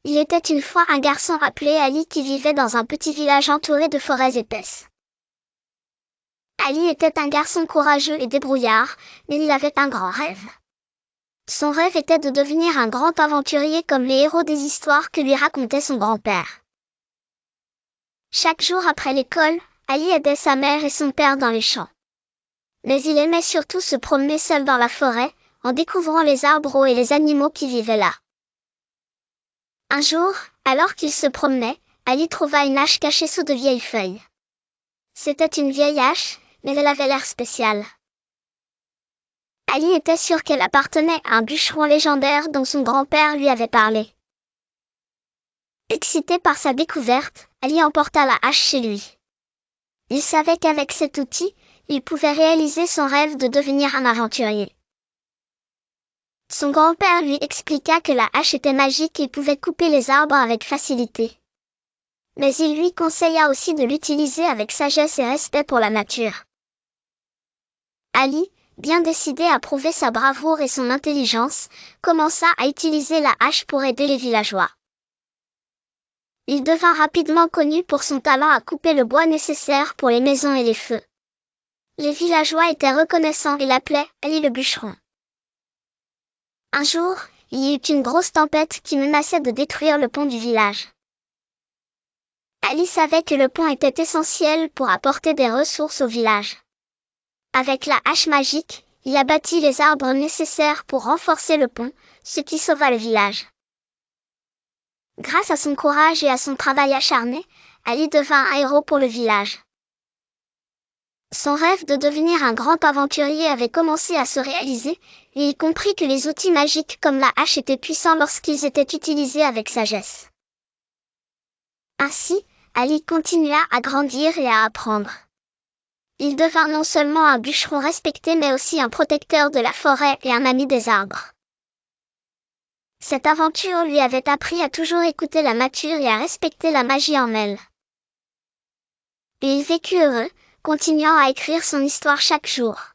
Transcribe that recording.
Il était une fois un garçon appelé Ali qui vivait dans un petit village entouré de forêts épaisses. Ali était un garçon courageux et débrouillard, mais il avait un grand rêve. Son rêve était de devenir un grand aventurier comme les héros des histoires que lui racontait son grand-père. Chaque jour après l'école, Ali aidait sa mère et son père dans les champs. Mais il aimait surtout se promener seul dans la forêt, en découvrant les arbres et les animaux qui vivaient là. Un jour, alors qu'il se promenait, Ali trouva une hache cachée sous de vieilles feuilles. C'était une vieille hache, mais elle avait l'air spéciale. Ali était sûr qu'elle appartenait à un bûcheron légendaire dont son grand-père lui avait parlé. Excité par sa découverte, Ali emporta la hache chez lui. Il savait qu'avec cet outil, il pouvait réaliser son rêve de devenir un aventurier. Son grand-père lui expliqua que la hache était magique et pouvait couper les arbres avec facilité. Mais il lui conseilla aussi de l'utiliser avec sagesse et respect pour la nature. Ali, bien décidé à prouver sa bravoure et son intelligence, commença à utiliser la hache pour aider les villageois. Il devint rapidement connu pour son talent à couper le bois nécessaire pour les maisons et les feux. Les villageois étaient reconnaissants et l'appelaient Ali le bûcheron. Un jour, il y eut une grosse tempête qui menaçait de détruire le pont du village. Ali savait que le pont était essentiel pour apporter des ressources au village. Avec la hache magique, il abattit les arbres nécessaires pour renforcer le pont, ce qui sauva le village. Grâce à son courage et à son travail acharné, Ali devint un héros pour le village. Son rêve de devenir un grand aventurier avait commencé à se réaliser, et il comprit que les outils magiques comme la hache étaient puissants lorsqu'ils étaient utilisés avec sagesse. Ainsi, Ali continua à grandir et à apprendre. Il devint non seulement un bûcheron respecté mais aussi un protecteur de la forêt et un ami des arbres. Cette aventure lui avait appris à toujours écouter la nature et à respecter la magie en elle. Et il vécut heureux, continuant à écrire son histoire chaque jour.